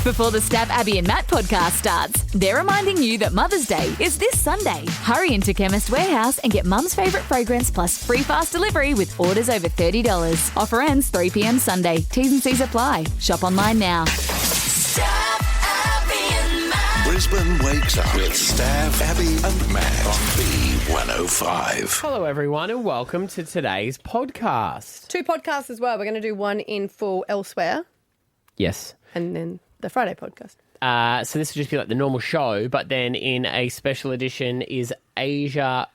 Before the Stav, Abby and Matt podcast starts, they're reminding you that Mother's Day is this Sunday. Hurry into Chemist Warehouse and get Mum's favourite fragrance plus free fast delivery with orders over $30. Offer ends 3 p.m. Sunday. T's and C's apply. Shop online now. Stav, Abby and Matt. Brisbane wakes up with Stav, Abby and Matt on B105. Hello, everyone, and welcome to today's podcast. 2 podcasts as well. We're going to do one in full elsewhere Yes. and then the Friday podcast. So this will just be like the normal show, but then in a special edition is Asia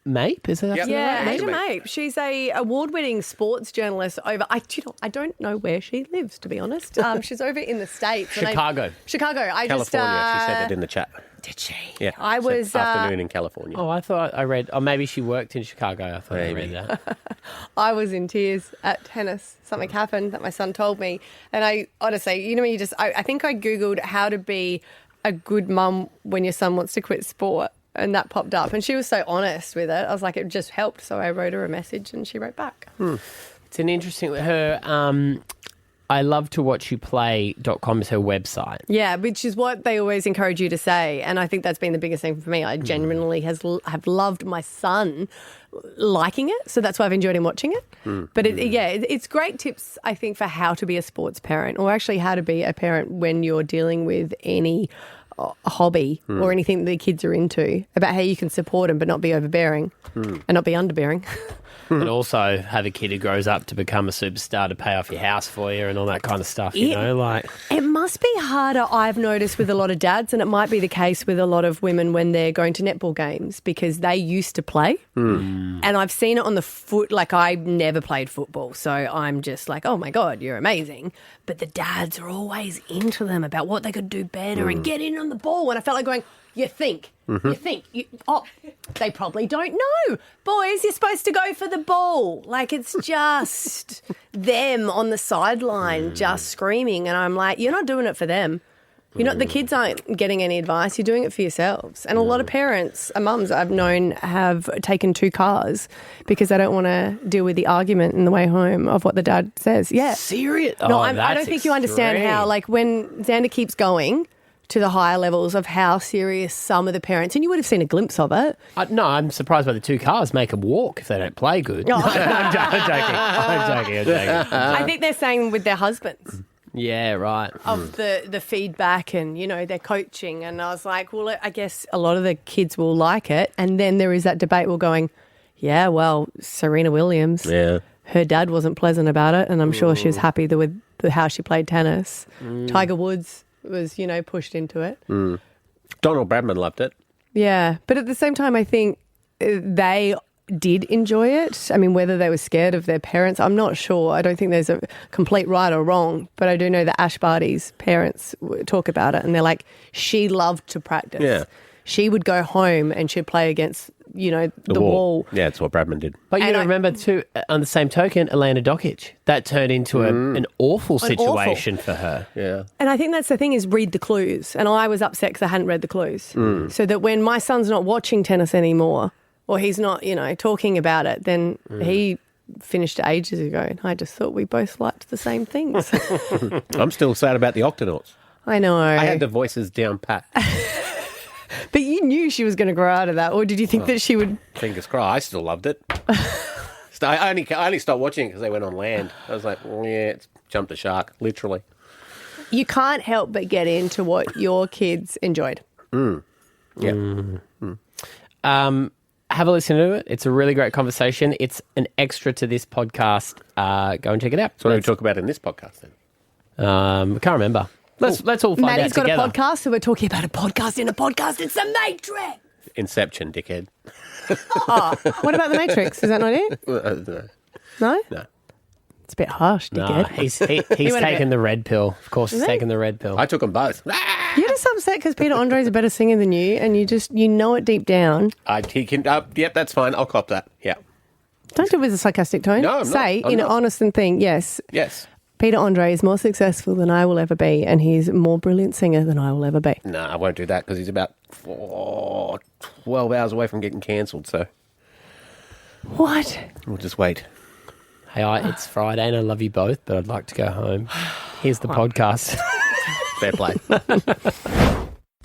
Mape. Is that Yeah, right? Asia Mape. She's a award-winning sports journalist over. I don't know where she lives, to be honest. She's over in the States. Chicago. Chicago. California. She said that in the chat. Did she? Yeah. I said was afternoon in California. Oh, I thought I read. Oh, maybe she worked in Chicago. I thought I read that. I was in tears at tennis. Something happened that my son told me. And I honestly, you know, when you just, I think I Googled how to be a good mum when your son wants to quit sport. And that popped up. And she was so honest with it. I was like, it just helped. So I wrote her a message and she wrote back. It's an interesting, I love to watch you play.com is her website. Yeah, which is what they always encourage you to say. And I think that's been the biggest thing for me. I genuinely have loved my son liking it. So that's why I've enjoyed him watching it. But it's great tips, I think, for how to be a sports parent or actually how to be a parent when you're dealing with any hobby or anything that the kids are into, about how you can support them but not be overbearing and not be underbearing. And also have a kid who grows up to become a superstar to pay off your house for you and all that kind of stuff, you know? Like, it must be harder, I've noticed, with a lot of dads, and it might be the case with a lot of women when they're going to netball games because they used to play. And I've seen it on the foot. Like, I never played football, so I'm just like, oh, my God, you're amazing. But the dads are always into them about what they could do better and get in on the ball. And I felt like going, you think, they probably don't know. Boys, you're supposed to go for the ball. Like, it's just them on the sideline just screaming. And I'm like, you're not doing it for them. You're not, the kids aren't getting any advice. You're doing it for yourselves. And a lot of parents, mums I've known, have taken 2 cars because they don't want to deal with the argument in the way home of what the dad says. Yeah. serious? No, Oh, I don't think you understand how, like, when Xander keeps going to the higher levels of how serious some of the parents, and you would have seen a glimpse of it. No, I'm surprised by the 2 cars make them walk if they don't play good. No. I'm joking. I think they're saying with their husbands Yeah, right. of the feedback and, you know, their coaching. And I was like, well, I guess a lot of the kids will like it. And then there is that debate we're going, yeah, well, Serena Williams, her dad wasn't pleasant about it. And I'm sure she was happy with how she played tennis. Tiger Woods was, you know, pushed into it. Donald Bradman loved it. Yeah. But at the same time, I think they did enjoy it. I mean, whether they were scared of their parents, I'm not sure. I don't think there's a complete right or wrong, but I do know that Ash Barty's parents talk about it and they're like, she loved to practice. Yeah. She would go home and she'd play against, you know, the wall. Yeah, that's what Bradman did. But you remember too, on the same token, Elena Dokic, that turned into an awful situation for her. Yeah. And I think that's the thing, is read the clues. And I was upset because I hadn't read the clues. So that when my son's not watching tennis anymore, or he's not, you know, talking about it, then he finished ages ago. And I just thought we both liked the same things. I'm still sad about the Octonauts. I know. I had the voices down pat. But you knew she was going to grow out of that, or did you think that she would? Fingers crossed. I still loved it. I only stopped watching it because they went on land. I was like, yeah, it's jumped the shark, literally. You can't help but get into what your kids enjoyed. Yeah. Have a listen to it. It's a really great conversation. It's an extra to this podcast. Go and check it out. So what do we talk about in this podcast then? I can't remember. Let's all find Maddie's out got together. a podcast, so we're talking about a podcast in a podcast. It's The Matrix. Inception, dickhead. What about The Matrix? Is that not it? No? No. It's a bit harsh, No, dickhead. he's went a taken bit- the red pill. Of course, he's Is he? taken the red pill. I took them both. You're just upset because Peter Andre's a better singer than you, and you know it deep down. He can. Yep, that's fine. I'll cop that. Yeah. Don't do it with a sarcastic tone. No, I'm Say, not. I'm in an not. honest and thing, yes, Yes. Peter Andre is more successful than I will ever be, and he's a more brilliant singer than I will ever be. No, I won't do that because he's about 12 hours away from getting cancelled. So What? we'll just wait. Hey, it's Friday and I love you both, but I'd like to go home. Here's the podcast. Fair play.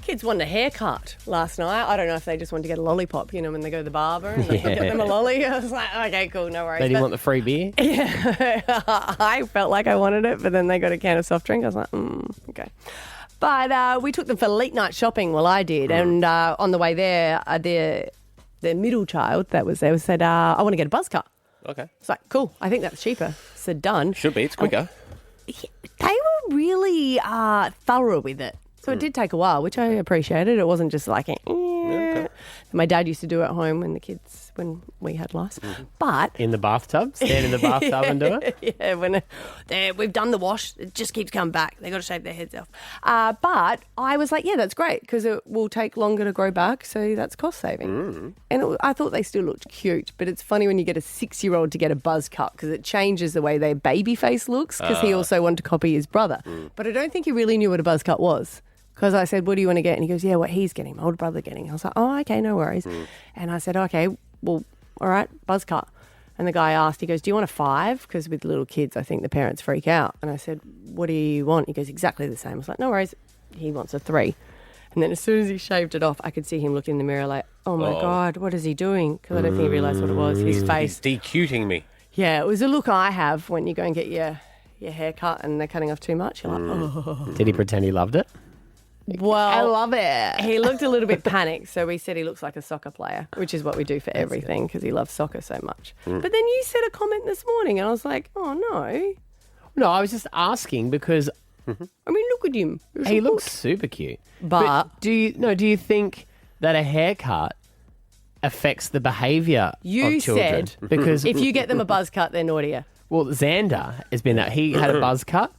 Kids wanted a haircut last night. I don't know if they just wanted to get a lollipop, when they go to the barber and they get them a lolly. I was like, okay, cool, no worries. They didn't want the free beer? Yeah. I felt like I wanted it, but then they got a can of soft drink. I was like, okay. But we took them for late night shopping. Well, I did. And on the way there, their middle child that was there said, I want to get a buzz cut. Okay. It's like, cool. I think that's cheaper. So done. Should be. It's quicker. They were really thorough with it. So it did take a while, which I appreciated. It wasn't just like, Okay. My dad used to do it at home when we had lice. But In the bathtub? Stand in the bathtub and do it? yeah, when we've done the wash, it just keeps coming back. They got to shave their heads off. But I was like, yeah, that's great because it will take longer to grow back, so that's cost saving. And I thought they still looked cute, but it's funny when you get a 6-year-old to get a buzz cut because it changes the way their baby face looks because he also wanted to copy his brother. But I don't think he really knew what a buzz cut was. Because I said, what do you want to get? And he goes, yeah, what he's getting, my older brother getting. I was like, oh, okay, no worries. And I said, okay, well, all right, buzz cut. And the guy asked, he goes, do you want a 5? Because with little kids, I think the parents freak out. And I said, what do you want? He goes, exactly the same. I was like, no worries. He wants a 3. And then as soon as he shaved it off, I could see him look in the mirror like, oh, my God, what is he doing? Because I don't think he realised what it was. His face. He's decuting me. Yeah, it was a look I have when you go and get your hair cut and they're cutting off too much. You're like, oh. Did he pretend he loved it? Well, I love it. He looked a little bit panicked, so we said he looks like a soccer player, which is what we do for everything because he loves soccer so much. But then you said a comment this morning, and I was like, oh no. No, I was just asking because I mean, look at him. he looks super cute. But do you think that a haircut affects the behaviour You of children? said Because if you get them a buzz cut, they're naughtier. well, Xander has been that he had a buzz cut.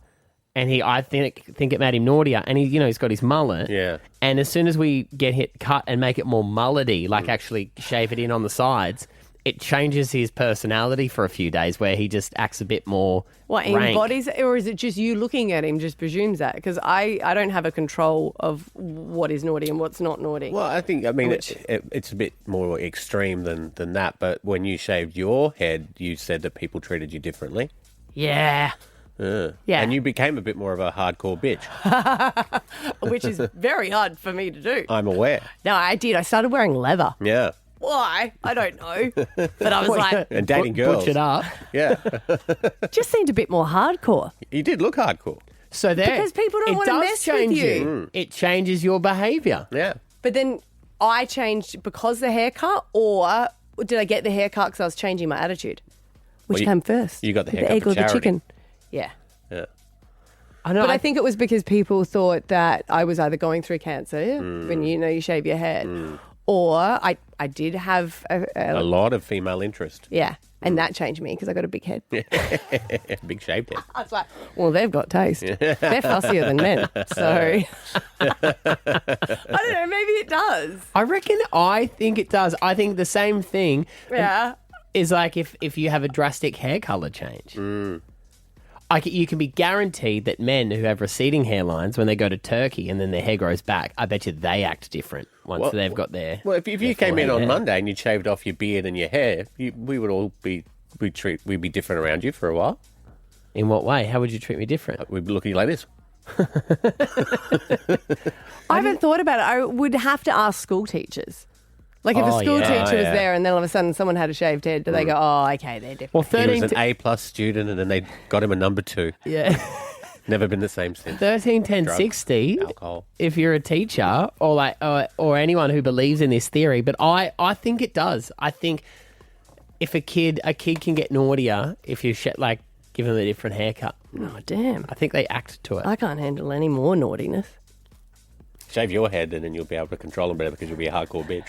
And I think it made him naughtier. And he's got his mullet. Yeah. And as soon as we get hit cut and make it more mullety, like actually shave it in on the sides, it changes his personality for a few days where he just acts a bit more What, rank. embodies it, or is it just you looking at him just presumes that? Because I don't have a control of what is naughty and what's not naughty. Well, it's a bit more extreme than that. But when you shaved your head, you said that people treated you differently. Yeah. Yeah. And you became a bit more of a hardcore bitch. Which is very hard for me to do. I'm aware. No, I did. I started wearing leather. Yeah. Why? I don't know. But I was like, And dating girls. Butch it up. Yeah. just seemed a bit more hardcore. You did look hardcore. So there, Because people don't it wanna does mess with change you. It changes your behaviour. Yeah. But then I changed because the haircut, or did I get the haircut because I was changing my attitude? Which came first? you got the The haircut egg for or the charity. chicken? Yeah. Yeah. I know. But I think it was because people thought that I was either going through cancer when you shave your head, or I did have A lot of female interest. yeah, and that changed me because I got a big head. Big shaved head. I was like, well, they've got taste. They're fussier than men, so I don't know. Maybe it does. I think it does. I think the same thing Yeah. is like if you have a drastic hair colour change. You can be guaranteed that men who have receding hairlines, when they go to Turkey and then their hair grows back, I bet you they act different once they've got their. Well, if you came in on Monday and you shaved off your beard and your hair, we would all be we'd be different around you for a while. In what way? How would you treat me different? We'd be looking like this. I haven't thought about it. I would have to ask school teachers. Like if a school teacher was there and then all of a sudden someone had a shaved head, do they go, oh, okay, they're different? Well, He 13 was an A+ student, and then they got him a number 2. yeah. Never been the same since. 13, 10, Drugs, 60. alcohol. If you're a teacher or anyone who believes in this theory, but I think it does. I think if a kid can get naughtier if you give them a different haircut. Oh, damn. I think they act to it. I can't handle any more naughtiness. Shave your head, and then you'll be able to control them better because you'll be a hardcore bitch.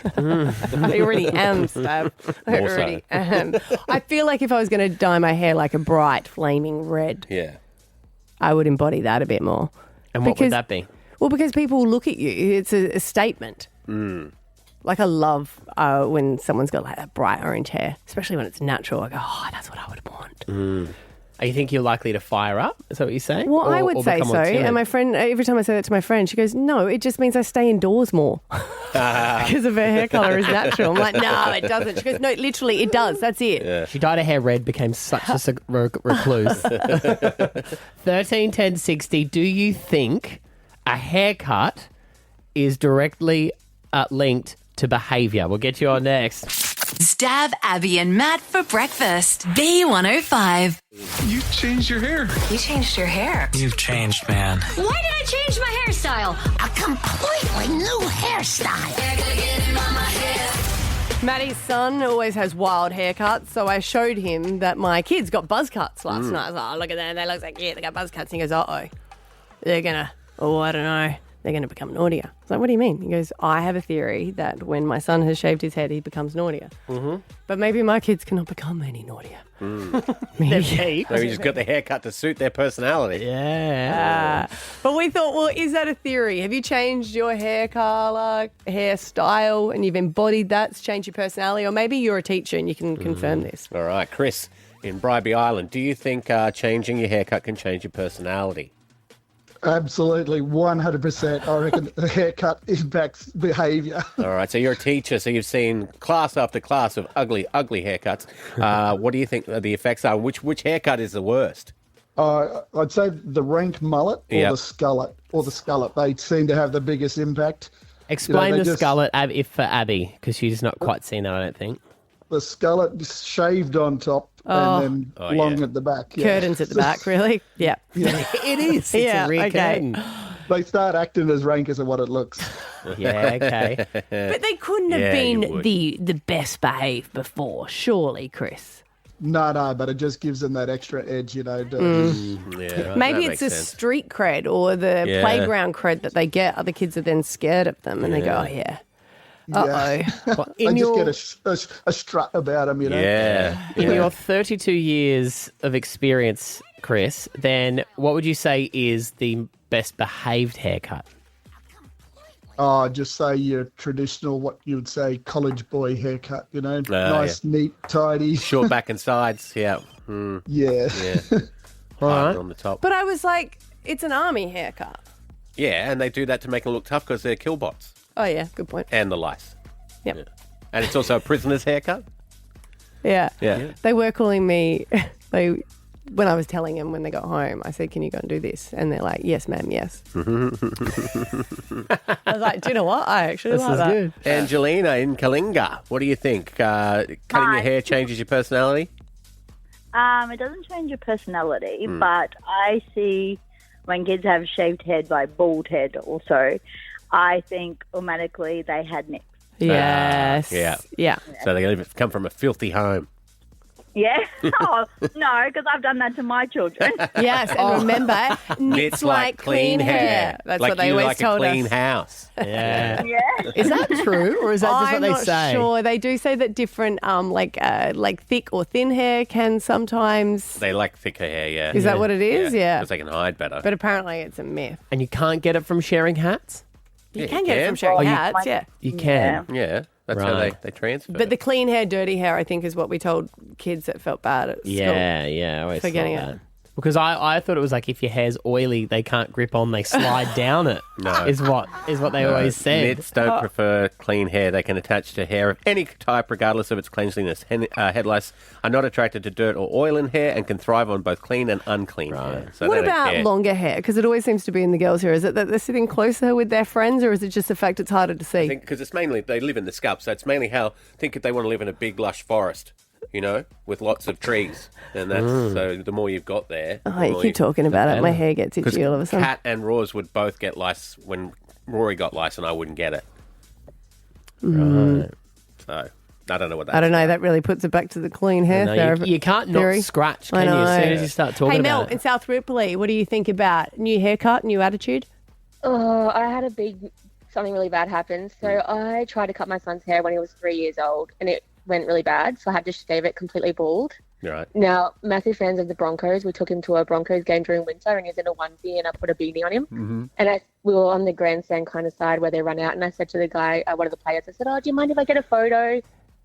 I already am, Stav. I More so. already am. I feel like if I was going to dye my hair like a bright, flaming red, Yeah. I would embody that a bit more. And what would that be? Well, because people will look at you. It's a statement. Like I love when someone's got like that bright orange hair, especially when it's natural. I go, oh, that's what I would want. You think you're likely to fire up? Is that what you're saying? Well, I Or would say become so. more timid? And my friend, every time I say that to my friend, she goes, no, it just means I stay indoors more because of her hair colour is natural. I'm like, no, it doesn't. She goes, no, literally, it does. That's it. She dyed her hair red, became such a recluse. 13, 10, 60. Do you think A haircut is directly linked to behaviour. We'll get you on next. Stav, Abby and Matt for breakfast. B105. You changed your hair. You changed your hair. You've changed, man. Why did I change my hairstyle? A completely new hairstyle. Matty's son always has wild haircuts, so I showed him that my kids got buzz cuts last night. I was like, oh, look at that. They look like, yeah, they got buzz cuts. And he goes, uh-oh. They're going to, I don't know. They're going to become naughtier. I was like, what do you mean? He goes, I have a theory that when my son has shaved his head, he becomes naughtier. Mm-hmm. But maybe my kids cannot become any naughtier. Maybe just got the haircut to suit their personality. Yeah. But we thought, well, is that a theory? Have you changed your hair colour, hairstyle, and you've embodied that to change your personality? Or maybe you're a teacher and you can confirm this. All right, Chris in Bribey Island, do you think changing your haircut can change your personality? Absolutely, 100%. I reckon the haircut impacts behaviour. All right, so you're a teacher, so you've seen class after class of ugly haircuts. What do you think the effects are? Which haircut is the worst? I'd say the rank mullet or the skullet. They seem to have the biggest impact. Explain the skullet for Abby, because she's not quite seen it, I don't think. The skullet is shaved on top and then long at the back. Yeah. Curtains at the back, really? Yeah. It is. It's Yeah, a rear okay. curtain. They start acting as rank as what it looks. Yeah, okay. But they couldn't have been the best behaved before, surely, Chris. No, but it just gives them that extra edge, Yeah, Maybe that it's makes a sense. street cred or the playground cred that they get. Other kids are then scared of them and they go, oh, yeah. Uh-oh. They just get a strut about them, Yeah. In your 32 years of experience, Chris, then what would you say is the best behaved haircut? Oh, just say your traditional, what you would say, college boy haircut, nice, neat, tidy. Short back and sides, yeah. Yeah. All right. On the top. But I was like, it's an army haircut. Yeah, and they do that to make them look tough because they're killbots. Oh, yeah, good point. And the lice. Yep. Yeah. And it's also a prisoner's haircut. Yeah. Yeah. They were calling me, when I was telling them when they got home, I said, can you go and do this? And they're like, yes, ma'am, yes. I was like, do you know what? I actually like that. Good. Angelina in Kalinga, what do you think? Cutting your hair changes your personality? It doesn't change your personality, but I see when kids have shaved head, like bald head also, I think automatically they had nicks. Yes. Yeah. So they're going to come from a filthy home. Yeah? Oh, no, because I've done that to my children. Yes, and remember, It's like clean hair. That's like what they you always like told a clean us. house. Yeah. Yeah. Is that true, or is that just what they say? I'm not sure. They do say that different, like thick or thin hair can sometimes. They like thicker hair, yeah. Is that what it is? Yeah. Because they can hide better. But apparently it's a myth. And you can't get it from sharing hats? You can get it from sharing Oh, you- hats, yeah. You can. yeah, that's how Right. they transfer. But the clean hair, dirty hair, I think, is what we told kids that felt bad at school. Yeah, I always For getting thought it. that. Because I thought it was like if your hair's oily, they can't grip on, they slide down it. No. Is what they always said. Nits don't prefer clean hair. They can attach to hair of any type, regardless of its cleanliness. Head lice are not attracted to dirt or oil in hair and can thrive on both clean and unclean hair. So What they don't about care. longer hair? Because it always seems to be in the girls' hair. Is it that they're sitting closer with their friends, or is it just the fact it's harder to see? Because it's mainly, they live in the scalp, so it's mainly think if they want to live in a big, lush forest, with lots of trees. And that's, so the more you've got there. Oh, you keep talking about it. My hair gets itchy all of a sudden. Kat and Roz would both get lice when Rory got lice and I wouldn't get it. Right. So, I don't know what that I don't know. That really puts it back to the clean hair No, therapy. you can't not theory. scratch, I can you? As know. soon as you start talking Hey, Mel, about in it. South Ripley, what do you think about new haircut, new attitude? Oh, I had something really bad happen. So I tried to cut my son's hair when he was 3 years old and it went really bad. So I had to shave it completely bald. Right. Now, massive fans of the Broncos. We took him to a Broncos game during winter and he's in a onesie and I put a beanie on him. Mm-hmm. And we were on the grandstand kind of side where they run out and I said to the guy, one of the players, I said, oh, do you mind if I get a photo?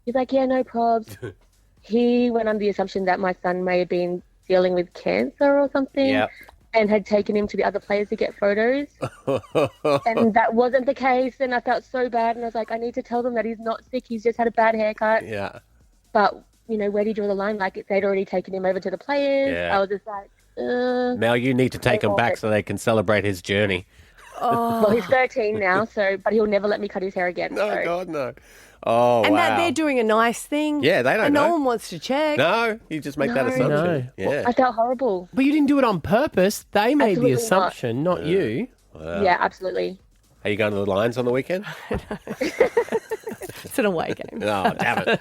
He's like, yeah, no probs. He went under the assumption that my son may have been dealing with cancer or something. Yep. And had taken him to the other players to get photos. And that wasn't the case. And I felt so bad. And I was like, I need to tell them that he's not sick. He's just had a bad haircut. Yeah. But, where do you draw the line? Like, they'd already taken him over to the players. Yeah. I was just like, Now you need to take him back so they can celebrate his journey. Well, he's 13 now, but he'll never let me cut his hair again. Oh, so. God, no. Oh, And wow. that they're doing a nice thing. Yeah, they don't and know. no one wants to check. No, you just make that assumption. No. Yeah. I felt horrible. But you didn't do it on purpose. They made Absolutely the assumption, not you. Yeah, absolutely. Are you going to the Lions on the weekend? It's an away game. Oh, damn it.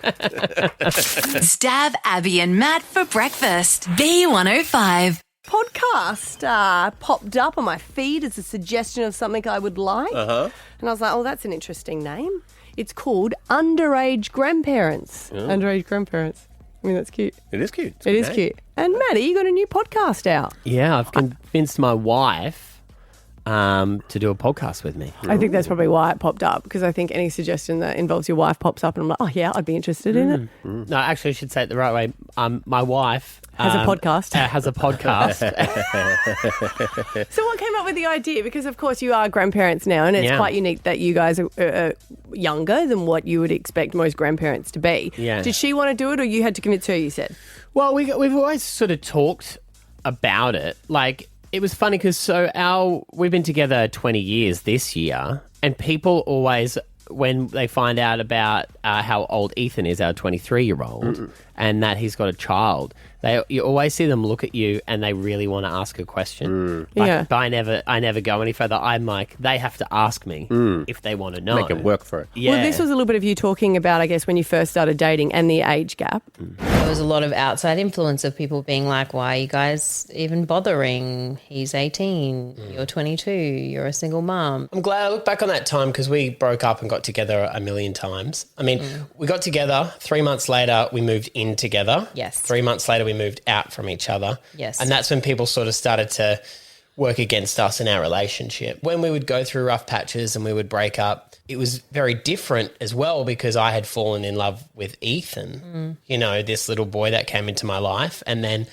Stav, Abby, and Matt for breakfast. B105. Podcast popped up on my feed as a suggestion of something I would like. Uh-huh. And I was like, oh, that's an interesting name. It's called Underage Grandparents. Underage Grandparents. I mean, that's cute. It is cute. It is cute. And Matty, you got a new podcast out. Yeah, I've convinced my wife to do a podcast with me. I think that's probably why it popped up, because I think any suggestion that involves your wife pops up and I'm like, oh, yeah, I'd be interested in it. No, actually, I should say it the right way. My wife Has a podcast. Has a podcast. So what came up with the idea? Because, of course, you are grandparents now, and it's quite unique that you guys are younger than what you would expect most grandparents to be. Yeah. Did she want to do it, or you had to convince her, you said? Well, we've always sort of talked about it. Like, it was funny because we've been together 20 years this year, and people always, when they find out about how old Ethan is, our 23-year-old, and that he's got a child, you always see them look at you and they really want to ask a question. But I never go any further. I'm like, they have to ask me if they want to know. Make them work for it. Yeah. Well, this was a little bit of you talking about, I guess, when you first started dating and the age gap. There was a lot of outside influence of people being like, why are you guys even bothering? He's 18, you're 22, you're a single mum. I'm glad I look back on that time because we broke up and got together a million times. I mean, we got together, 3 months later we moved in together. Yes. 3 months later we moved out from each other. Yes. And that's when people sort of started to work against us in our relationship. When we would go through rough patches and we would break up, it was very different as well because I had fallen in love with Ethan, you know, this little boy that came into my life. And then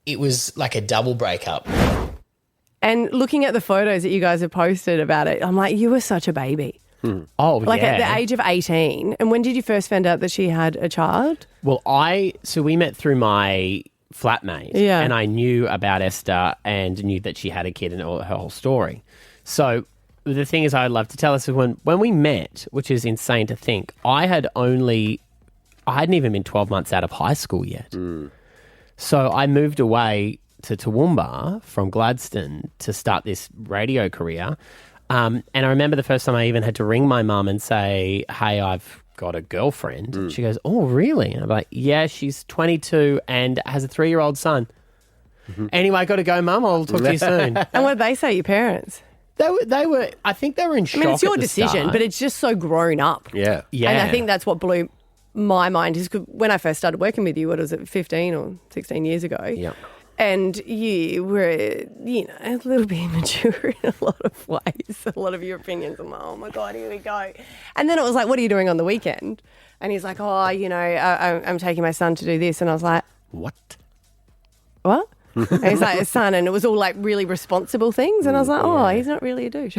it was like a double breakup. And looking at the photos that you guys have posted about it, I'm like, you were such a baby. Oh, Like yeah. at the age of 18. And when did you first find out that she had a child? Well, so we met through my flatmate, and I knew about Esther and knew that she had a kid and her whole story. So the thing is, I'd love to tell us when we met, which is insane to think, I hadn't even been 12 months out of high school yet. So I moved away to Toowoomba from Gladstone to start this radio career. And I remember the first time I even had to ring my mum and say, hey, I've got a girlfriend. She goes, oh, really? And I'm like, yeah, she's 22 and has a 3-year-old son. Anyway, I got to go, Mum. I'll talk to you soon. And what did they say, your parents? They were. I think they were in shock. I mean, it's your at the decision, start. but it's just so grown up. Yeah. Yeah. And I think that's what blew my mind is 'cause when I first started working with you, what was it, 15 or 16 years ago? Yeah. And you were, you know, a little bit immature in a lot of ways. A lot of your opinions. I'm like, oh, my God, here we go. And then it was like, what are you doing on the weekend? And he's like, oh, you know, I'm taking my son to do this. And I was like, What? and he's like, son. And it was all like really responsible things. And I was like, oh, he's not really a douche.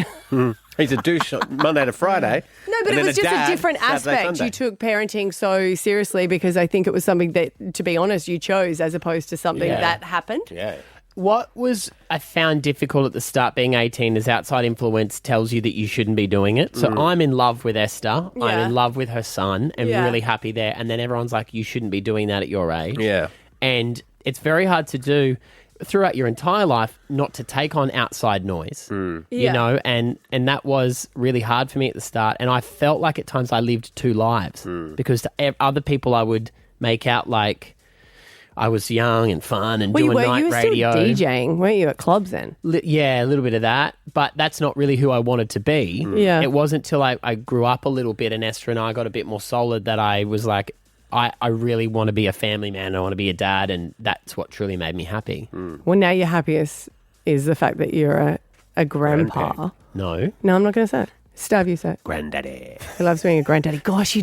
He's a douche on Monday to Friday. No, but it was just a different aspect. You took parenting so seriously because I think it was something that, to be honest, you chose as opposed to something that happened. Yeah. What I found difficult at the start being 18 is outside influence tells you that you shouldn't be doing it. So I'm in love with Esther. I'm in love with her son and really happy there. And then everyone's like, you shouldn't be doing that at your age. Yeah. And it's very hard to do throughout your entire life not to take on outside noise, you know, and that was really hard for me at the start. And I felt like at times I lived two lives because to other people I would make out like I was young and fun and doing night radio. You were still DJing, weren't you, at clubs then? Yeah, a little bit of that, but that's not really who I wanted to be. Yeah. It wasn't till I grew up a little bit and Esther and I got a bit more solid that I was like, I really want to be a family man. I want to be a dad, and that's what truly made me happy. Well, now your happiest is the fact that you're a grandpa. No, I'm not going to say it. Stav, you say it. Granddaddy. He loves being a granddaddy. Gosh, you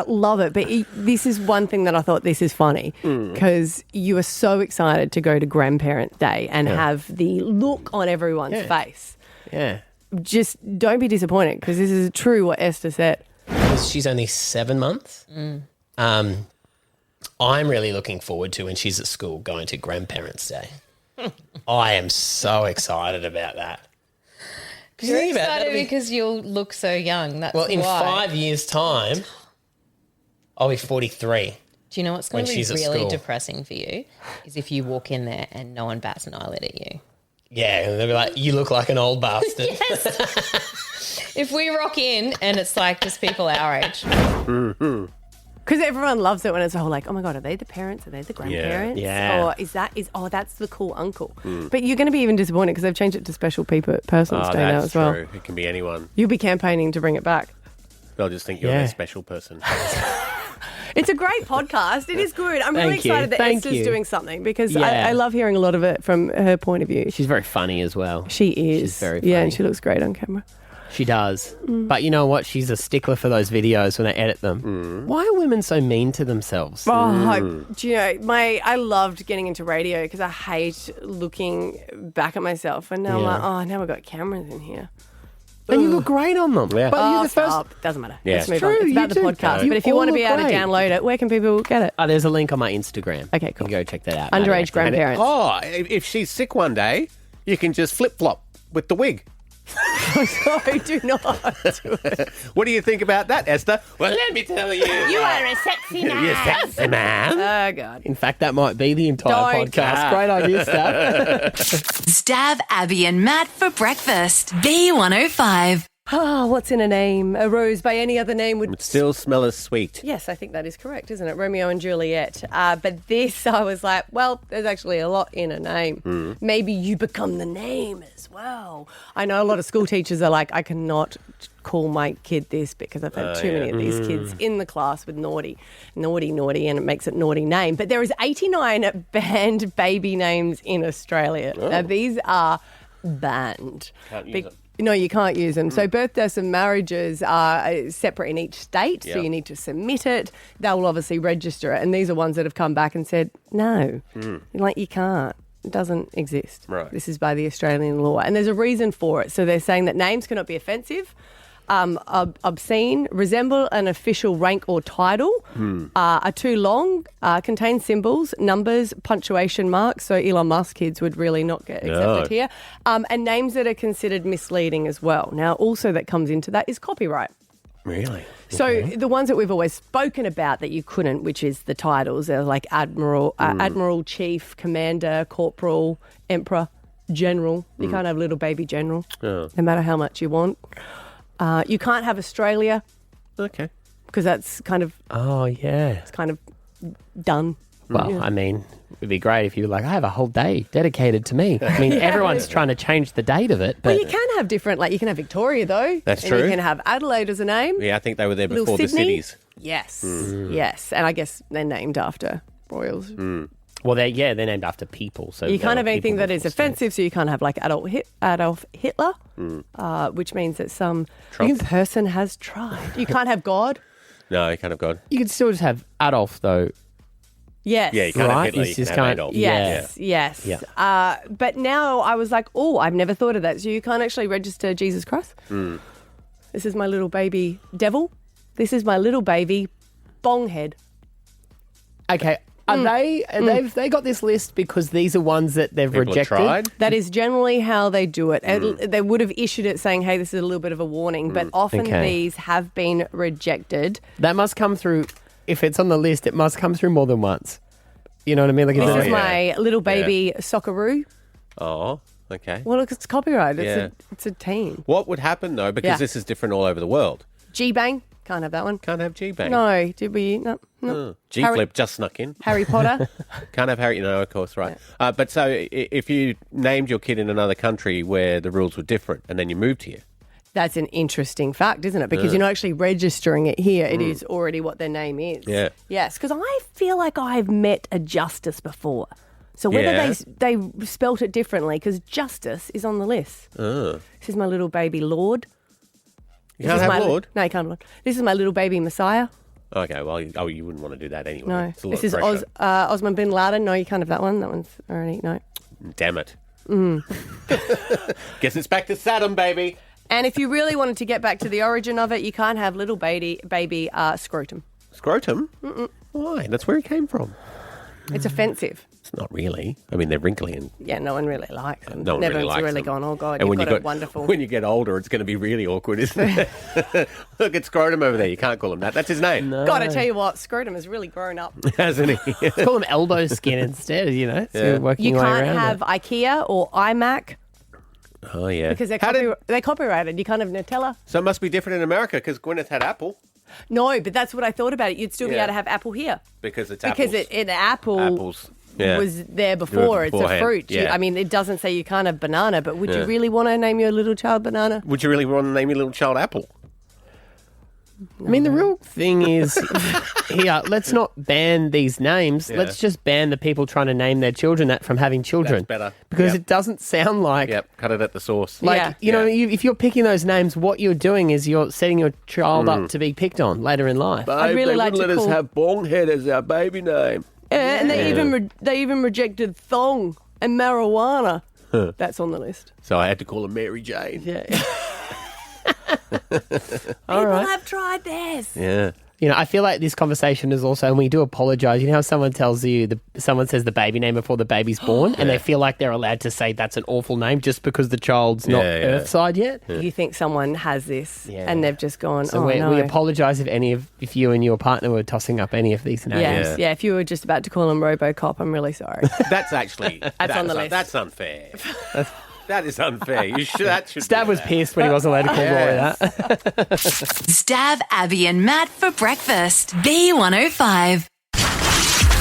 love it. But this is one thing that I thought this is funny because you are so excited to go to Grandparent Day and have the look on everyone's face. Yeah. Just don't be disappointed because this is true what Esther said. Because she's only 7 months. I'm really looking forward to when she's at school going to Grandparents' Day. I am so excited about that. You're Think about it, excited that'll be- because you'll look so young. That's Well, in why. 5 years' time, I'll be 43. Do you know what's going when to be she's at really school. depressing for you? Is if you walk in there and no one bats an eyelid at you. Yeah, and they'll be like, you look like an old bastard. If we rock in and it's like just people our age. Because everyone loves it when it's all like, oh my God, are they the parents? Are they the grandparents? Yeah. Or that's the cool uncle. But you're going to be even disappointed because they've changed it to Special Persons Day now as well. True. It can be anyone. You'll be campaigning to bring it back. They'll just think you're a special person. It's a great podcast. It is good. I'm really Thank you. excited that Thank Esther's you. doing something because Yeah. I love hearing a lot of it from her point of view. She's very funny as well. She is. She's very funny. Yeah, and she looks great on camera. She does. But you know what? She's a stickler for those videos when they edit them. Why are women so mean to themselves? Oh, do you know, I loved getting into radio because I hate looking back at myself. And now I'm like, oh, now we've got cameras in here. And you look great on them. Yeah. But you're the first... Stop. Doesn't matter. Yeah. Let's move True, on. It's about you the do. podcast. You But if you all want to be look able to great. download it, where can people get it? There's a link on my Instagram. Okay, cool. You can go check that out. Underage Grandparents. Oh, if she's sick one day, you can just flip-flop with the wig. No, do not do it. What do you think about that, Esther? Well, let me tell you. You are a sexy man. You're sexy, man. Oh, God. In fact, that might be the entire Don't. podcast. Great idea, Stav. Stav, Abby, and Matt for breakfast. B105. Oh, what's in a name? A rose by any other name would... It still smell as sweet. Yes, I think that is correct, isn't it? Romeo and Juliet. But this, I was like, well, there's actually a lot in a name. Maybe you become the name as well. I know a lot of school teachers are like, I cannot call my kid this because I've had too many of these kids in the class with naughty, and it makes it naughty name. But there is 89 banned baby names in Australia. Now, these are banned. Can't use them. No, you can't use them. So birth, deaths and marriages are separate in each state, so Yep. you need to submit it. They will obviously register it. And these are ones that have come back and said, no, like you can't. It doesn't exist. Right. This is by the Australian law. And there's a reason for it. So they're saying that names cannot be offensive, obscene, resemble an official rank or title, are too long, contain symbols, numbers, punctuation marks. So Elon Musk kids would really not get accepted here. And names that are considered misleading as well. Now, also that comes into that is copyright. Really? So the ones that we've always spoken about that you couldn't, which is the titles, they're like Admiral, Chief, Commander, Corporal, Emperor, General. You can't have little baby General, no matter how much you want. You can't have Australia. Okay. Because that's kind of it's kind of done. Well, I mean, it'd be great if you were like, I have a whole day dedicated to me. I mean, everyone's trying to change the date of it. But Well, you can have different, like you can have Victoria though. That's and true. You can have Adelaide as a name. Yeah, I think they were there Little before the Sydney. cities. Yes, yes, and I guess they're named after royals. well, they're named after people. So You can't have people anything that is before states. offensive, so you can't have like Adolf Hitler, which means that some Trump. person has tried. You can't have God. No, you can't have God. You could still just have Adolf, though. Yes. Yeah, you can't have Right, Hitler, you you can just have can't- Adolf. Yes, yes. Yeah. But now I was like, oh, I've never thought of that. So you can't actually register Jesus Christ. This is my little baby devil. This is my little baby bonghead. Okay. Are they got this list because these are ones that they've People have rejected? tried. That is generally how they do it. They would have issued it saying, hey, this is a little bit of a warning, but often Okay. these have been rejected. That must come through. If it's on the list, it must come through more than once. You know what I mean? Like, This is yeah. my little baby Socceroo. Oh, okay. Well, look, it's copyright. Yeah. It's a teen. What would happen, though, because Yeah. this is different all over the world? G-Bang. Can't have that one. Can't have G-Bang. No. Did we? No. G-Flip just snuck in. Harry Potter. Can't have Harry. No, of course, right. But so if you named your kid in another country where the rules were different and then you moved here, That's an interesting fact, isn't it? Because you're not actually registering it here. It is already what their name is. Yeah. Yes, because I feel like I've met a Justice before. So whether Yeah. they spelt it differently, because Justice is on the list. This is my little baby Lord. you This can't is have my, Lord. No, you can't have Lord. This is my little baby Messiah. Okay, well, you wouldn't want to do that anyway. No. It's a lot This is of pressure. Osman bin Laden. No, you can't have that one. That one's already, no. Damn it. Guess it's back to Saddam, baby. And if you really wanted to get back to the origin of it, you can't have little baby Scrotum. Scrotum? Why? That's where he came from. It's offensive. It's not really. I mean, they're wrinkly and Yeah, no one really likes them. no one Never really likes them. gone, oh, God, And you've when got a wonderful... when you get older, it's going to be really awkward, isn't it? Look, it's Scrotum over there. You can't call him that. That's his name. God, I tell you what, Scrotum has really grown up. Hasn't he? Let's call them elbow skin instead, you know? So you're working You your way can't around have it. IKEA or iMac Oh, yeah. because they're copyrighted. You can't have Nutella. So it must be different in America because Gwyneth had Apple No, but that's what I thought about it. You'd still be Yeah. able to have apple here. because it's Because apples. an apple Apples. Yeah. was there before. It's a beforehand. fruit. Yeah. I mean, it doesn't say you can't have banana, but would Yeah. you really want to name your little child banana? Would you really want to name your little child Apple? I mean, the real thing is here, let's not ban these names. Yeah. Let's just ban the people trying to name their children that from having children. That's better. Because Yep. it doesn't sound like... Yep, cut it at the source. Like, Yeah. you know, if you're picking those names, what you're doing is you're setting your child up to be picked on later in life. I'd really they like wouldn't to let us call- have Bonghead as our baby name. Yeah, and they even rejected thong and marijuana. That's on the list. So I had to call her Mary Jane. Yeah. All right. have tried this. Yeah. You know, I feel like this conversation is also, and we do apologise. You know how someone tells you, someone says the baby name before the baby's born, and they feel like they're allowed to say that's an awful name just because the child's not Yeah, yeah. earthside yet? You think someone has this, Yeah. and they've just gone, So oh, we no. apologise if you and your partner were tossing up any of these names. Yes, yeah. If you were just about to call him RoboCop, I'm really sorry. That's actually... That's on the list. That's unfair. That is unfair. That should Stav be was there. pissed when he wasn't allowed to call Rory that. Stav, Abby, and Matt for breakfast. B105.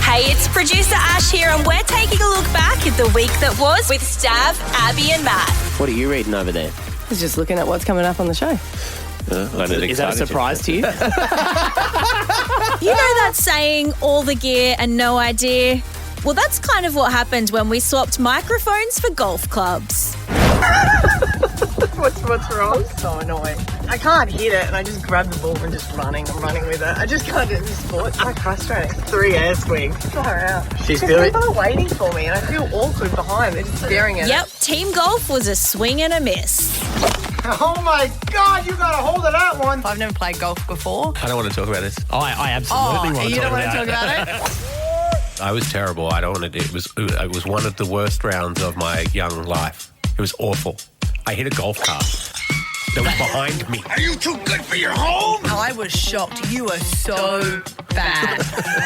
Hey, it's producer Ash here, and we're taking a look back at the week that was with Stav, Abby, and Matt. What are you reading over there? I was just looking at what's coming up on the show. Is that a surprise to you? You know that saying, all the gear and no idea? Well, that's kind of what happened when we swapped microphones for golf clubs. What's wrong? So annoying. I can't hit it, and I just grab the ball and just running. I'm running with it. I just can't do this sport. It's so frustrating. 3 air swings. Far out. She's Because doing- people are waiting for me, and I feel awkward behind. They're just staring at Yep, team golf was a swing and a miss. Oh my God, you got a hold of that one. I've never played golf before. I don't want to talk about this. I absolutely want to you don't want to talk about it? I was terrible. I don't want to do it. It was one of the worst rounds of my young life. It was awful. I hit a golf cart that was behind me. Are you too good for your home? I was shocked. You were so bad.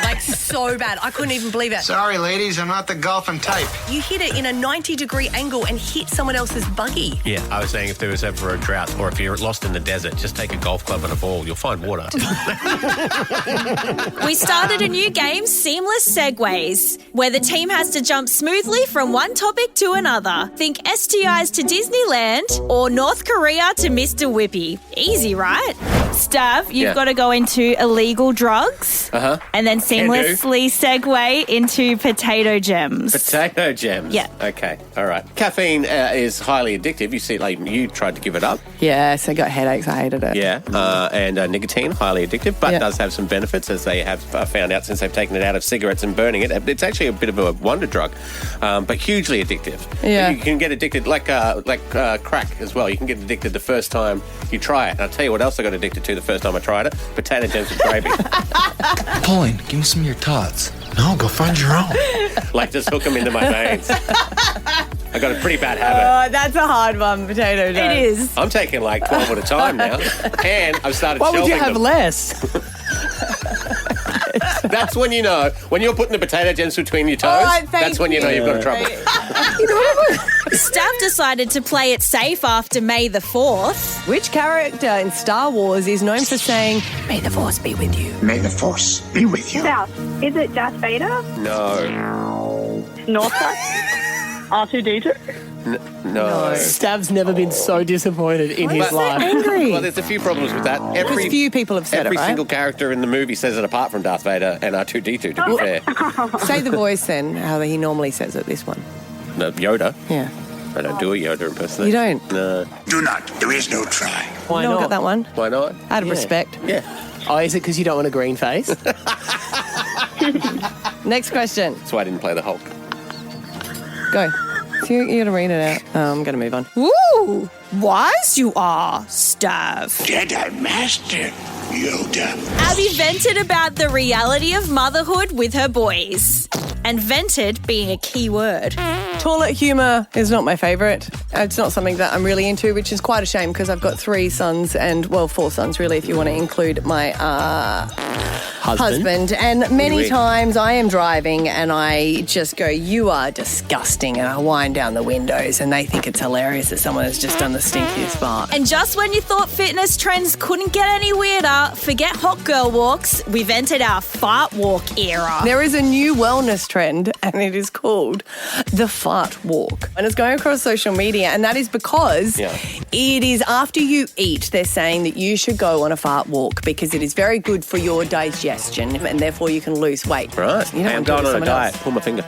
Like, so bad. I couldn't even believe it. Sorry, ladies, I'm not the golfing type. You hit it in a 90-degree angle and hit someone else's buggy. Yeah, I was saying if there was ever a drought or if you're lost in the desert, just take a golf club and a ball. You'll find water. We started a new game, Seamless Segways, where the team has to jump smoothly from one topic to another. Think STIs to Disneyland or North Korea to Mr. Whippy. Easy, right? Stav, you've Yeah. got to go into illegal drugs and then seamlessly segue into potato gems. Potato gems. Yeah. Okay. All right. Caffeine is highly addictive. You see, like you tried to give it up. Yes, I got headaches. I hated it. Yeah. And nicotine, highly addictive, but Yeah. does have some benefits, as they have found out since they've taken it out of cigarettes and burning it. It's actually a bit of a wonder drug, but hugely addictive. Yeah. You can get addicted, like crack as well. You can get addicted the first time you try it. And I'll tell you what else I got addicted to the first time I tried it: potato gems with gravy. Pauline, give me some of your tots. No, go find your own. Like, just hook them into my veins. I got a pretty bad habit. That's a hard one, potato dough. It is. I'm taking like 12 at a time now, and I've started Why would you shelving have them. less? That's when you know, when you're putting the potato gems between your toes, All right, thank that's when you know you. you've got trouble. Stav decided to play it safe after May the 4th. Which character in Star Wars is known for saying, "May the Force be with you"? May the Force be with you. South. Is it Darth Vader? No. North side? R2D2? No. Stav's never been so disappointed in his life. Angry. Well, there's a few problems with that. Because few people have said Every it, right? single character in the movie says it apart from Darth Vader and R2D2, to be fair. Say the voice then, how he normally says it, this one. No, Yoda. Yeah. I don't do a Yoda impersonation. You don't? No. Do not. There is no try. Why no, I not? got that one. Why not? Out of Yeah. respect. Yeah. Oh, is it because you don't want a green face? Next question. That's why I didn't play the Hulk. Go. So you got to read it out. I'm going to move on. Ooh, wise you are, Stav. Jedi Master Yoda. Abby vented about the reality of motherhood with her boys. and vented being a key word. Toilet humour is not my favourite. It's not something that I'm really into, which is quite a shame because I've got 3 sons and, well, 4 sons really, if you want to include my husband. And many times I am driving and I just go, you are disgusting, and I wind down the windows and they think it's hilarious that someone has just done the stinkiest fart. And just when you thought fitness trends couldn't get any weirder, forget hot girl walks, we've entered our fart walk era. There is a new wellness trend and it is called the fart walk. And it's going across social media, and that is because it is after you eat, they're saying that you should go on a fart walk because it is very good for your digestion and therefore you can lose weight. Right. You don't I'm want to do it going to on a someone diet. else. Pull my finger.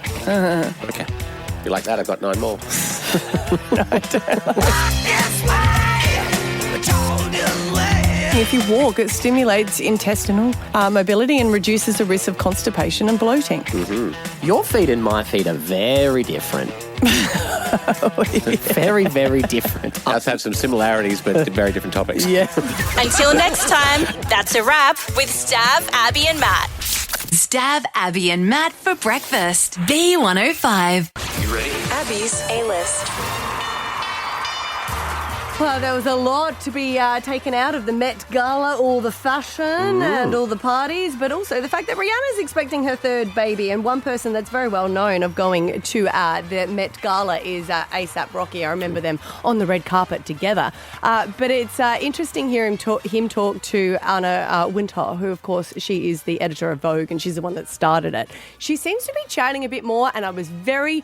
Okay. If you like that, I've got 9 more. If you walk, it stimulates intestinal mobility and reduces the risk of constipation and bloating. Mm-hmm. Your feet and my feet are very different. Very, very different. Us have some similarities, but very different topics. Yeah. Until next time, that's a wrap with Stav, Abby and Matt. Stav, Abby and Matt for breakfast. B105. You ready? Abby's A-List. Well, there was a lot to be taken out of the Met Gala, all the fashion and all the parties, but also the fact that Rihanna's expecting her 3rd baby. And one person that's very well known of going to the Met Gala is A$AP Rocky. I remember them on the red carpet together. But it's interesting hearing him talk to Anna Wintour, who, of course, she is the editor of Vogue and she's the one that started it. She seems to be chatting a bit more, and I was very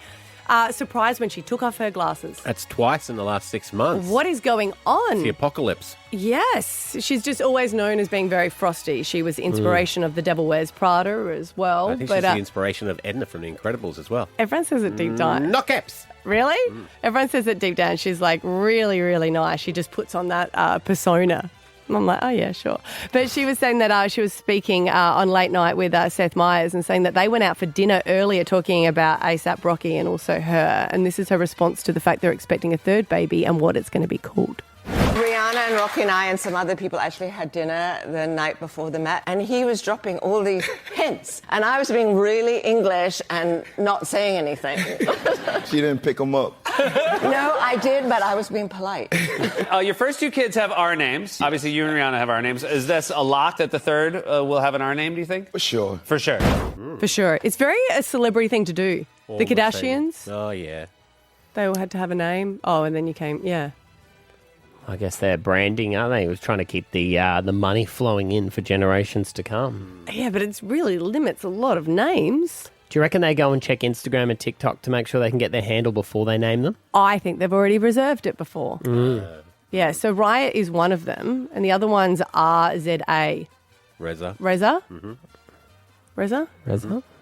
surprised when she took off her glasses. That's twice in the last 6 months. What is going on? It's the apocalypse. Yes. She's just always known as being very frosty. She was the inspiration of The Devil Wears Prada as well. I think she's the inspiration of Edna from The Incredibles as well. Everyone says it deep down. No caps. Really? Everyone says it deep down. She's like really, really nice. She just puts on that persona. And I'm like, oh, yeah, sure. But she was saying that she was speaking on Late Night with Seth Meyers and saying that they went out for dinner earlier talking about A$AP Rocky and also her. And this is her response to the fact they're expecting a 3rd baby and what it's going to be called. Rihanna and Rocky and I and some other people actually had dinner the night before the Met, and he was dropping all these hints, and I was being really English and not saying anything. She didn't pick them up. No, I did, but I was being polite. Your first 2 kids have R names. Obviously, you and Rihanna have R names. Is this a lock that the 3rd will have an R name, do you think? For sure. For sure. For sure. It's very a celebrity thing to do. All the the Kardashians, same. Oh, yeah. they all had to have a name. Oh, and then you came, yeah. I guess they're branding, aren't they? It was trying to keep the money flowing in for generations to come. Yeah, but it really limits a lot of names. Do you reckon they go and check Instagram and TikTok to make sure they can get their handle before they name them? I think they've already reserved it before. Yeah, so Riot is one of them, and the other one's RZA. Reza. Reza? Reza?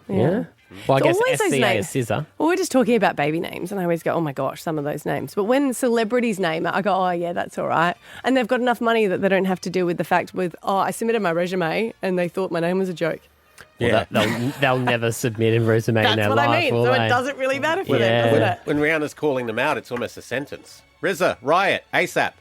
Yeah. Well, I It's guess always those SCA names. is scissor. Well, we're just talking about baby names, and I always go, oh my gosh, some of those names. But when celebrities name it, I go, oh yeah, that's all right. And they've got enough money that they don't have to deal with the fact with, oh, I submitted my resume and they thought my name was a joke. Well, they'll never submit a resume in their That's what life. I mean. will So they? it doesn't really matter for them, doesn't it? When Rihanna's calling them out, it's almost a sentence. Riza, Riot, A$AP.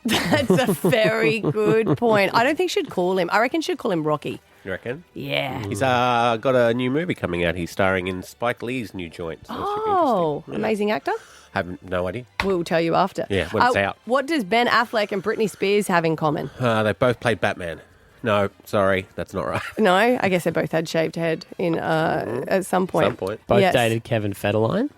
That's a very good point. I don't think she'd call him. I reckon she'd call him Rocky. You reckon? Yeah. He's got a new movie coming out. He's starring in Spike Lee's new joint. So it should be interesting. Amazing actor. Have no idea. We'll tell you after. Yeah, when it's out. What does Ben Affleck and Britney Spears have in common? They both played Batman. No, sorry, that's not right. No, I guess they both had shaved head in at some point. Both Yes. dated Kevin Federline.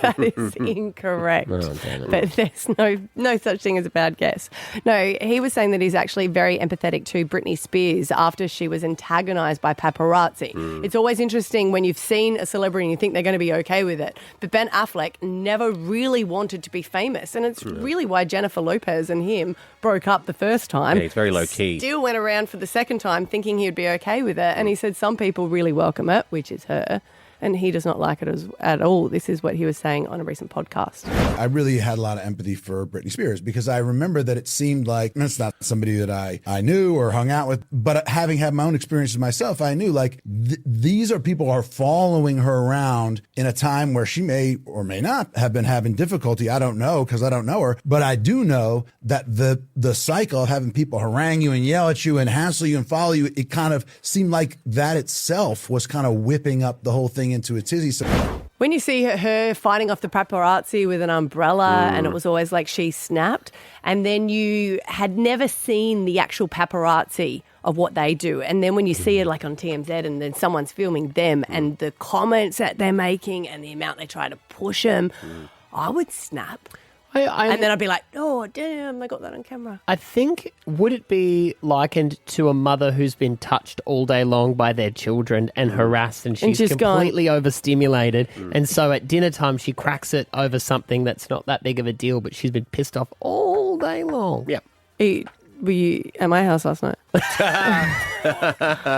That is incorrect. Oh, damn it. But there's no such thing as a bad guess. No, he was saying that he's actually very empathetic to Britney Spears after she was antagonised by paparazzi. It's always interesting when you've seen a celebrity and you think they're going to be okay with it. But Ben Affleck never really wanted to be famous. And it's really why Jennifer Lopez and him broke up the first time. Yeah, he's very low key. Still went around for the second time thinking he'd be okay with it. And he said some people really welcome it, which is her. And he does not like it at all. This is what he was saying on a recent podcast. I really had a lot of empathy for Britney Spears because I remember that it seemed like, and it's not somebody that I knew or hung out with, but having had my own experiences myself, I knew like these are people who are following her around in a time where she may or may not have been having difficulty. I don't know because I don't know her, but I do know that the cycle of having people harangue you and yell at you and hassle you and follow you, it kind of seemed like that itself was kind of whipping up the whole thing getting into a tizzy. When you see her fighting off the paparazzi with an umbrella and it was always like she snapped, and then you had never seen the actual paparazzi of what they do. And then when you see it like on TMZ and then someone's filming them and the comments that they're making and the amount they try to push them, I would snap. And then I'd be like, oh, damn, they got that on camera. I think, would it be likened to a mother who's been touched all day long by their children and harassed and she's completely overstimulated and so at dinner time she cracks it over something that's not that big of a deal but she's been pissed off all day long? Yep. Were you at my house last night?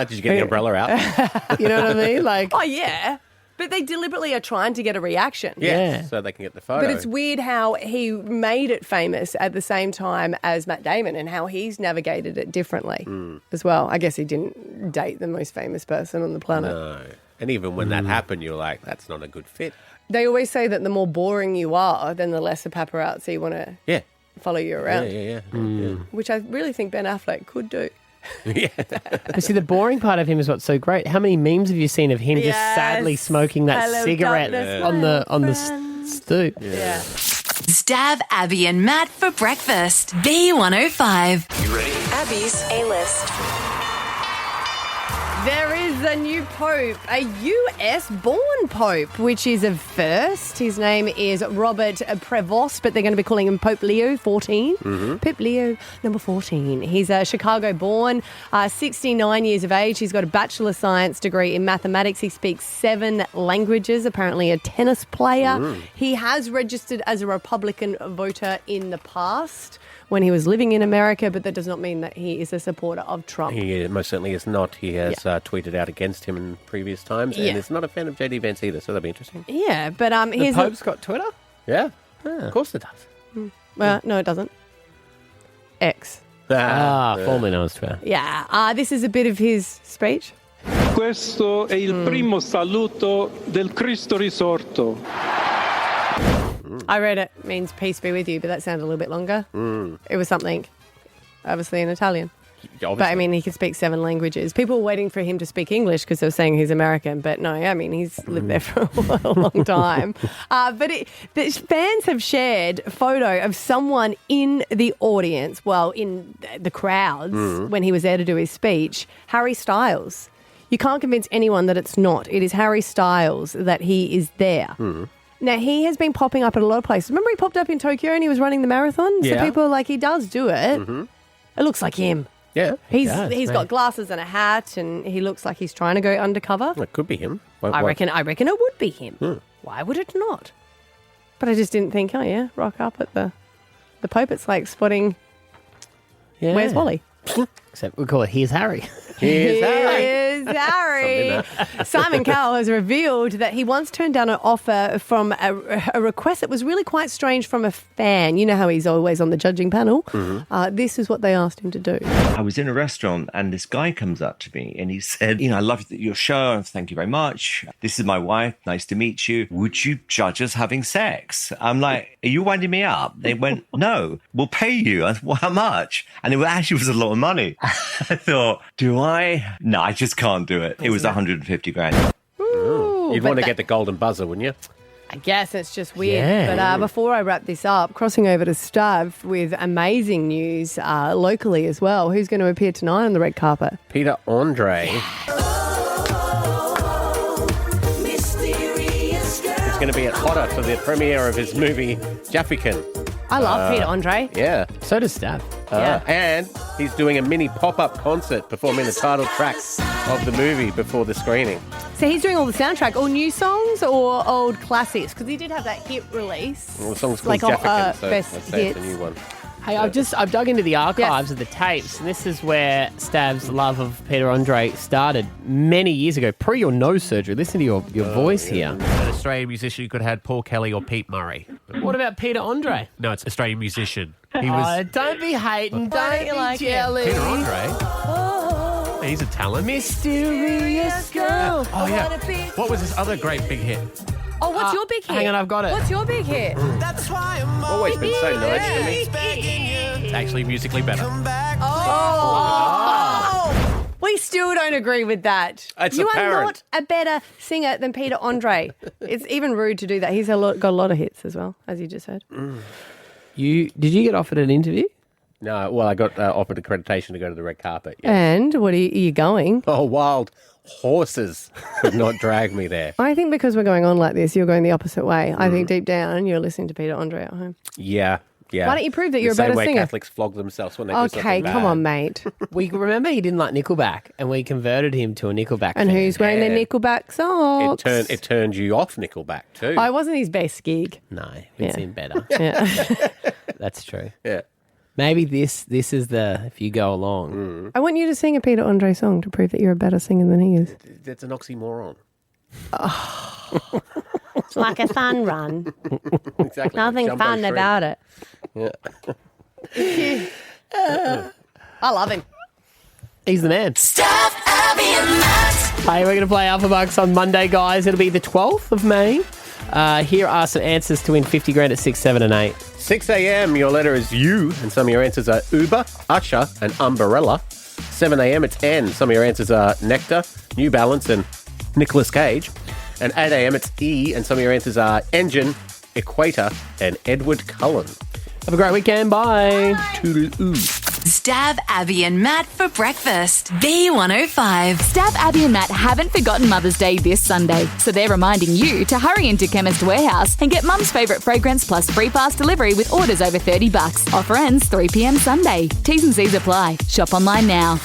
Did you get the umbrella out? You know what I mean? Like, oh, yeah. But they deliberately are trying to get a reaction. Yeah, so they can get the photo. But it's weird how he made it famous at the same time as Matt Damon and how he's navigated it differently as well. I guess he didn't date the most famous person on the planet. No. And even when that happened, you're like, that's not a good fit. They always say that the more boring you are, then the less the paparazzi want to follow you around. Yeah. Which I really think Ben Affleck could do. But see, the boring part of him is what's so great. How many memes have you seen of him just sadly smoking that cigarette on the stoop? Yeah. Stav, Abby and Matt for breakfast. B105. You ready? Abby's A-List. There is a new pope, a US-born pope, which is a first. His name is Robert Prevost, but they're going to be calling him Pope Leo 14. Pope Leo number 14. He's Chicago-born, 69 years of age. He's got a Bachelor of Science degree in mathematics. He speaks 7 languages, apparently a tennis player. He has registered as a Republican voter in the past when he was living in America, but that does not mean that he is a supporter of Trump. He most certainly is not. He has tweeted out against him in previous times and is not a fan of JD Vance either, so that'll be interesting. Yeah, but the Pope's got Twitter? Yeah. Of course it does. Well, no, it doesn't. X. Formerly known as Twitter. Yeah. This is a bit of his speech. Questo è il primo saluto del Cristo risorto. I read it means peace be with you, but that sounded a little bit longer. It was something, obviously in Italian. But I mean, he can speak 7 languages. People were waiting for him to speak English because they were saying he's American, but no, I mean, he's lived there for a long time. But the fans have shared a photo of someone in the audience, well, in the crowds when he was there to do his speech, Harry Styles. You can't convince anyone that it's not. It is Harry Styles that he is there. Now, he has been popping up at a lot of places. Remember he popped up in Tokyo and he was running the marathon? So people are like, he does do it. It looks like him. Yeah. He's got glasses and a hat and he looks like he's trying to go undercover. It could be him. I reckon it would be him. Why would it not? But I just didn't think, oh yeah, rock up at the Pope. It's like spotting where's Wally? Except we call it Here's Harry. Here's Harry. Simon Cowell has revealed that he once turned down an offer from a request that was really quite strange from a fan. You know how he's always on the judging panel. This is what they asked him to do. I was in a restaurant and this guy comes up to me and he said, I love your show. Thank you very much. This is my wife. Nice to meet you. Would you judge us having sex? I'm like, are you winding me up? They went, no, we'll pay you. I said, well, how much? And it actually was a lot of money. I thought, do I? No, I just can't do it. It was 150 grand. You'd want to get the golden buzzer, wouldn't you? I guess it's just weird. Yeah. But before I wrap this up, crossing over to Stav with amazing news locally as well. Who's going to appear tonight on the red carpet? Peter Andre. He's going to be at Hotter for the premiere of his movie Jaffican. I love Peter Andre. Yeah. So does Stav. And he's doing a mini pop-up concert performing the title track of the movie before the screening. So he's doing all the soundtrack, all new songs or old classics? Because he did have that hit release. Well, the song's called Jaffican, so I'd say it's a new one. Hey, I've dug into the archives of the tapes, and this is where Stav's love of Peter Andre started many years ago, pre your nose surgery. Listen to your voice here. An Australian musician, you could have had Paul Kelly or Pete Murray. What about Peter Andre? No, it's an Australian musician. He was. Don't be hating, don't be like jelly. Peter Andre. He's a talent. Mysterious girl. Oh, yeah. What was his other great big hit? Oh, what's your big hit? Hang on, I've got it. What's your big hit? That's why I'm always been so nice to me. It's actually musically better. Oh. We still don't agree with that. It's you apparent. are not a better singer than Peter Andre. It's even rude to do that. He's got a lot of hits as well, as you just heard. Did you get offered an interview? No, well, I got offered accreditation to go to the red carpet. Yeah. And what are you going? Oh, wild horses could not drag me there. I think because we're going on like this, you're going the opposite way. I think deep down you're listening to Peter Andre at home. Yeah. Why don't you prove that you're a the better same way singer? Catholics flog themselves when they do something Okay, bad. come on, mate. We remember he didn't like Nickelback, and we converted him to a Nickelback And fan. who's wearing their Nickelback socks? It turned you off Nickelback too. I wasn't his best gig. No, we've seen better. Yeah. That's true. Yeah. Maybe this is the if you go along. I want you to sing a Peter Andre song to prove that you're a better singer than he is. That's an oxymoron. It's like a fun run. Exactly. Nothing Jumbo fun shrimp. about it. Yeah. I love him. He's the man. Stav, Abby, and Matt. Hey, we're going to play Alpha Bucks on Monday, guys. It'll be the 12th of May. Here are some answers to win 50 grand at 6, 7 and 8. 6 a.m. Your letter is U, and some of your answers are Uber, Usher, and Umbrella. 7 a.m. It's N. Some of your answers are Nectar, New Balance, and Nicolas Cage. And 8 a.m. it's E, and some of your answers are Engine, Equator, and Edward Cullen. Have a great weekend. Bye. Toodle-oo. Stav, Abby and Matt for breakfast. B105. Stav, Abby and Matt haven't forgotten Mother's Day this Sunday, so they're reminding you to hurry into Chemist Warehouse and get Mum's favourite fragrance plus free fast delivery with orders over $30. Offer ends 3 p.m. Sunday. T's and C's apply. Shop online now.